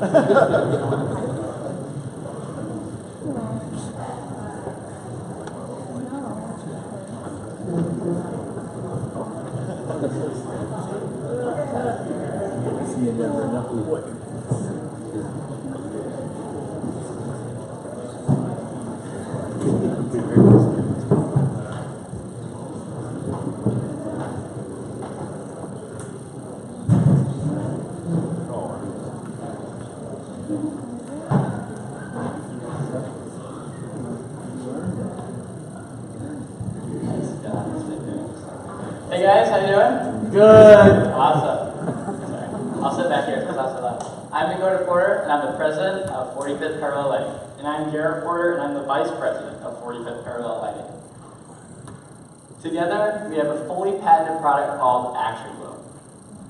Hey guys, how you doing? Good. Awesome. Sorry. I'll sit back here because I'll sit up. I'm Dakota Porter, and I'm the president of 45th Parallel Lighting. And I'm Garrett Porter, and I'm the vice president of 45th Parallel Lighting. Together, we have a fully patented product called Action Glow.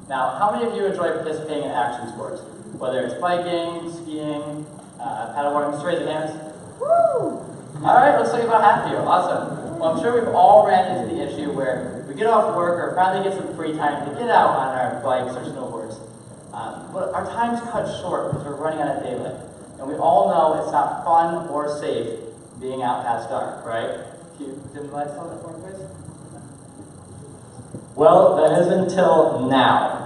Now, how many of you enjoy participating in action sports? Whether it's biking, skiing, paddleboarding, just raise your hands. Woo! All right, looks like about half of you. Awesome. Well, I'm sure we've all ran into the issue where we get off work or finally get some free time to get out on our bikes or snowboards. But our time's cut short because we're running out of daylight. And we all know it's not fun or safe being out past dark, right? Can you dim the lights on that for me, please? Well, that is until now.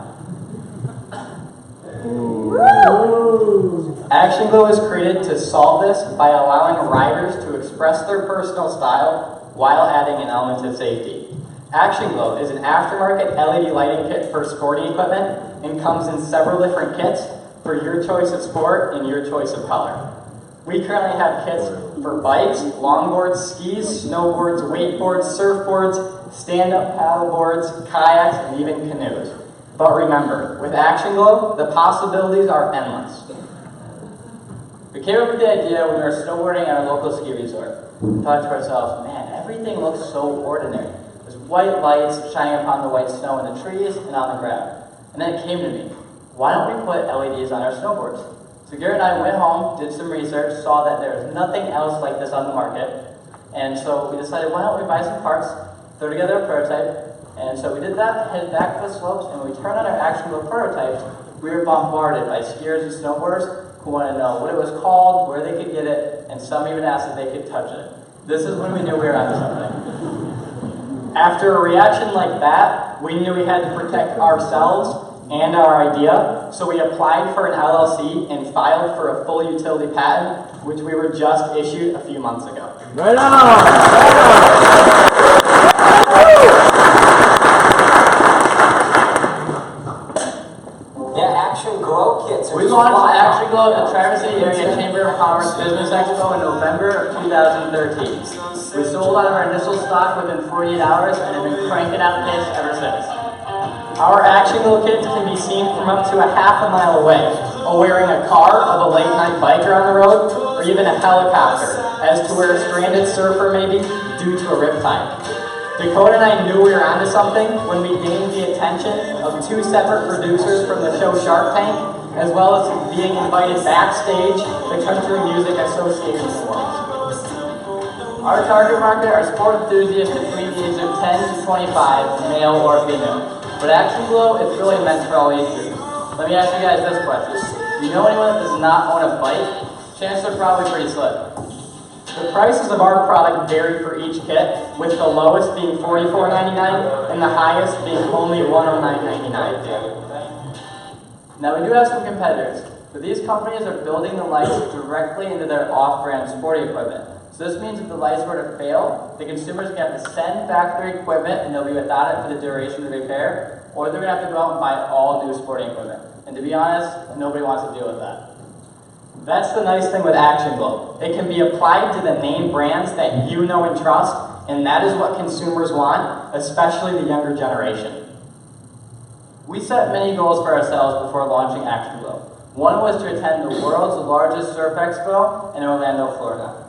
Action Glow is created to solve this by allowing riders to express their personal style while adding an element of safety. Action Glow is an aftermarket LED lighting kit for sporting equipment and comes in several different kits for your choice of sport and your choice of color. We currently have kits for bikes, longboards, skis, snowboards, wakeboards, surfboards, stand-up paddleboards, kayaks, and even canoes. But remember, with Action Glow, the possibilities are endless. We came up with the idea when we were snowboarding at our local ski resort. We thought to ourselves, man, everything looks so ordinary. There's white lights shining upon the white snow in the trees and on the ground. And then it came to me, why don't we put LEDs on our snowboards? So Garrett and I went home, did some research, saw that there was nothing else like this on the market. And so we decided, why don't we buy some parts, throw together a prototype. And so we did that, headed back to the slopes, and when we turned on our Action Glow prototypes, we were bombarded by skiers and snowboarders who wanted to know what it was called, where they could get it, and some even asked if they could touch it. This is when we knew we were onto something. After a reaction like that, we knew we had to protect ourselves and our idea, so we applied for an LLC and filed for a full utility patent, which we were just issued a few months ago. Right on! Right on. We launched Action Glow at the Traverse City Area Chamber of Commerce Business Expo in November of 2013. We sold out of our initial stock within 48 hours and have been cranking out kits ever since. Our Action Glow kits can be seen from up to a half a mile away, or wearing a car of a late night biker on the road, or even a helicopter, as to where a stranded surfer may be due to a riptide. Dakota and I knew we were onto something when we gained the attention of two separate producers from the show Shark Tank, as well as being invited backstage to Country Music Association Awards. Our target market are sport enthusiasts between the age of 10 to 25, male or female. But Action Glow is really meant for all age groups. Let me ask you guys this question. Do you know anyone that does not own a bike? Chances are probably pretty slim. The prices of our product vary for each kit, with the lowest being $44.99 and the highest being only $109.99. Now we do have some competitors, but these companies are building the lights directly into their off-brand sporting equipment. So this means if the lights were to fail, the consumers are going to have to send back their equipment and they'll be without it for the duration of the repair, or they're going to have to go out and buy all new sporting equipment. And to be honest, nobody wants to deal with that. That's the nice thing with Action Glow. It can be applied to the name brands that you know and trust, and that is what consumers want, especially the younger generation. We set many goals for ourselves before launching Action Glow. One was to attend the world's largest surf expo in Orlando, Florida.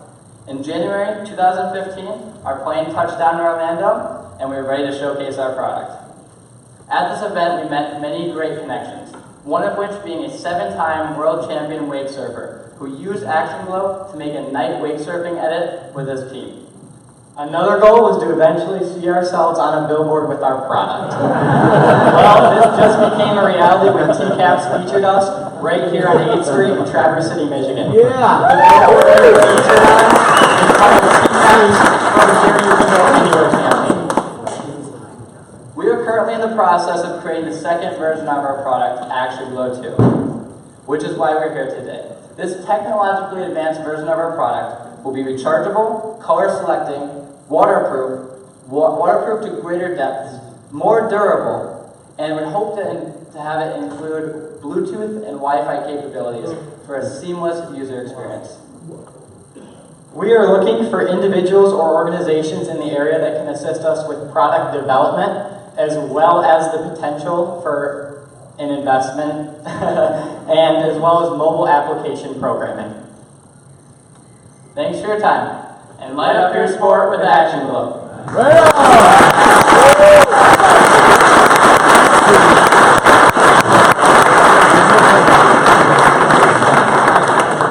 In January 2015, our plane touched down in Orlando, and we were ready to showcase our product. At this event, we met many great connections, one of which being a 7-time world champion wake surfer who used Action Glow to make a night wake surfing edit with his team. Another goal was to eventually see ourselves on a billboard with our product. Well, this just became a reality when TCAPS featured us right here on 8th Street in Traverse City, Michigan. Yeah. The billboard we featured on is called TCAPS from Here You Can Go Anywhere campaign. We are currently in the process of creating the second version of our product, Action Glow 2, which is why we're here today. This technologically advanced version of our product will be rechargeable, color selecting, waterproof to greater depths, more durable, and we hope to have it include Bluetooth and Wi-Fi capabilities for a seamless user experience. We are looking for individuals or organizations in the area that can assist us with product development, as well as the potential for an investment, and as well as mobile application programming. Thanks for your time. And light up your sport with Action Glow.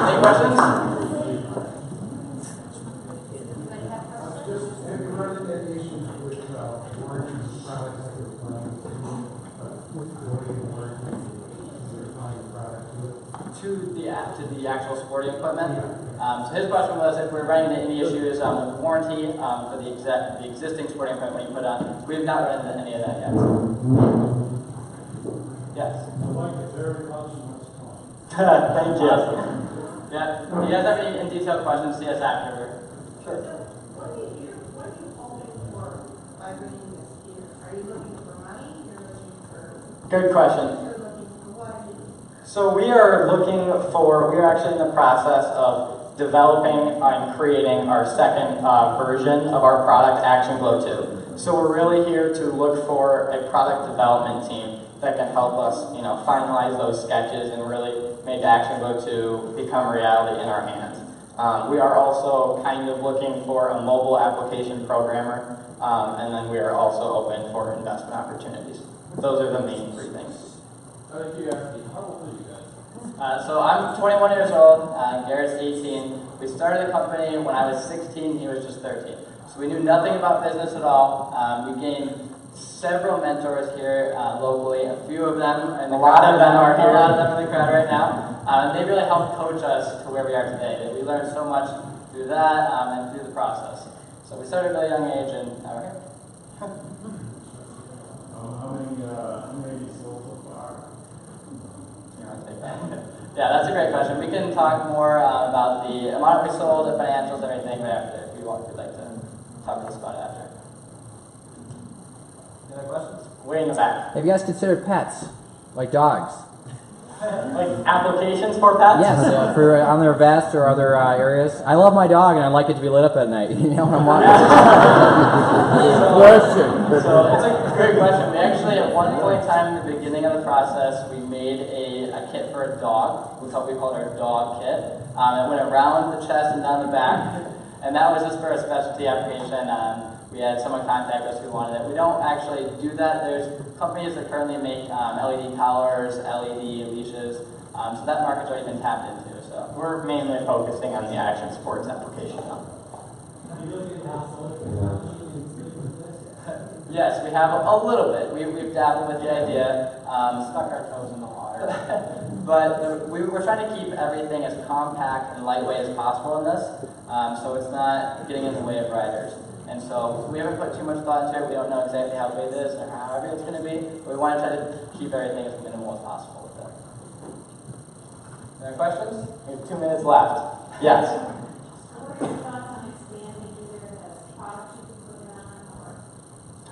Any questions? To the actual sporting equipment. So his question was if we're running into any issues with warranty for the existing sporting equipment you put on. We have not run into any of that yet. Yes. I like it very much. Thank you. Yeah. If you guys have any in detail questions, see us after. Sure. What are you hoping for by bringing this here? Are you looking for money? You're looking for. Good question. You're looking for what? So we are actually in the process of developing and creating our second version of our product, Action Glow 2. So we're really here to look for a product development team that can help us, finalize those sketches and really make Action Glow 2 become reality in our hands. We are also kind of looking for a mobile application programmer, and then we are also open for investment opportunities. Those are the main three things. Out of curiosity, how old are you guys? So I'm 21 years old, Garrett's 18. We started the company when I was 16, he was just 13. So we knew nothing about business at all. We gained several mentors here locally, a few of them, and a lot of them are here. A lot of them in the crowd right now. They really helped coach us to where we are today. We learned so much through that and through the process. So we started at a really young age, and now we're here. How many sold so far? You want to take that? Yeah, that's a great question. We can talk more about the amount we sold, the financials, everything right after, if you'd like to talk to us about it after. Any other questions? Way in the back. Have you guys considered pets, like dogs? Like applications for pets? Yes, for on their vest or other areas. I love my dog, and I like it to be lit up at night. When I'm walking. So it's a great question. We actually, at one point in time, in the beginning of the process, we made a kit for a dog. We called our dog kit. It went around the chest and down the back, and that was just for a specialty application. We had someone contact us who wanted it. We don't actually do that. There's companies that currently make LED collars, LED leashes, so that market's already been tapped into. So we're mainly focusing on the action sports application now. Yes, we have a little bit. We've dabbled with the idea, stuck our toes in the water. But we're trying to keep everything as compact and lightweight as possible in this, so it's not getting in the way of riders. And so we haven't put too much thought into it. We don't know exactly how big it is or how heavy it's going to be, but we want to try to keep everything as minimal as possible with it. Any questions? We have 2 minutes left. Yes? What are your thoughts on expanding either the product you can put on or?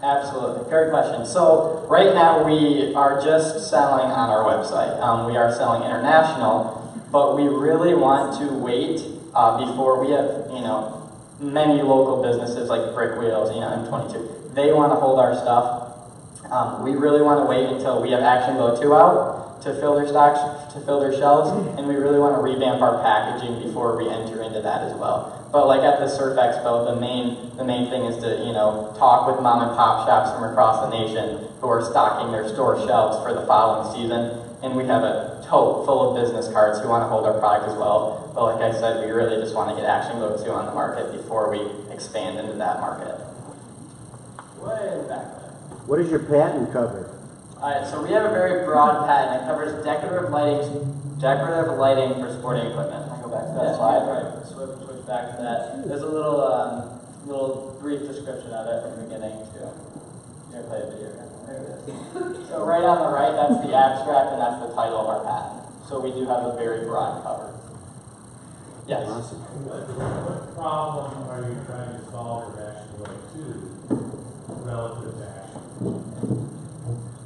Absolutely. Great question. So right now we are just selling on our website. We are selling international, but we really want to wait before we have, many local businesses like Brick Wheels, M22. They want to hold our stuff. We really want to wait until we have Action Glow 2 out to fill their stocks, to fill their shelves, and we really want to revamp our packaging before we enter into that as well. But like at the Surf Expo, the main thing is to talk with mom and pop shops from across the nation who are stocking their store shelves for the following season, and we have a tote full of business cards who want to hold our product as well. But like I said, we really just want to get Action Glow 2 on the market before we expand into that market. Way in the back there. What does your patent cover? Alright, so we have a very broad patent. It covers decorative lighting for sporting equipment. Can I go back to that slide? Right. Switch back to that. There's a little brief description of it from the beginning too. You're gonna play a video again. There it is. So right on the right, that's the abstract and that's the title of our patent. So we do have a very broad cover. Yes. Awesome. What problem are you trying to solve with Action Glow 2 relative to Action?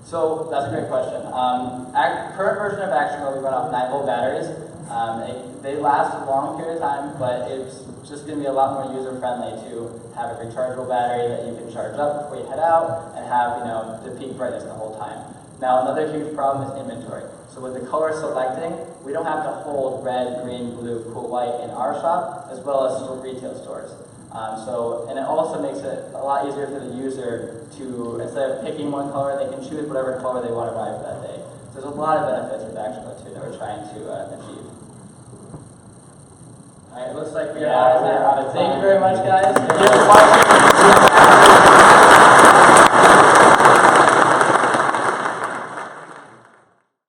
So that's a great question. Current version of Action Glow, we run off 9-volt batteries. They last a long period of time, but it's just going to be a lot more user-friendly to have a rechargeable battery that you can charge up before you head out and have, the peak brightness the whole time. Now, another huge problem is inventory. So with the color selecting, we don't have to hold red, green, blue, cool white in our shop, as well as retail stores. And it also makes it a lot easier for the user to, instead of picking one color, they can choose whatever color they want to buy for that day. So there's a lot of benefits with Action Glow 2 that we're trying to achieve. All right, it looks like we are out of time. Thank you very much, guys.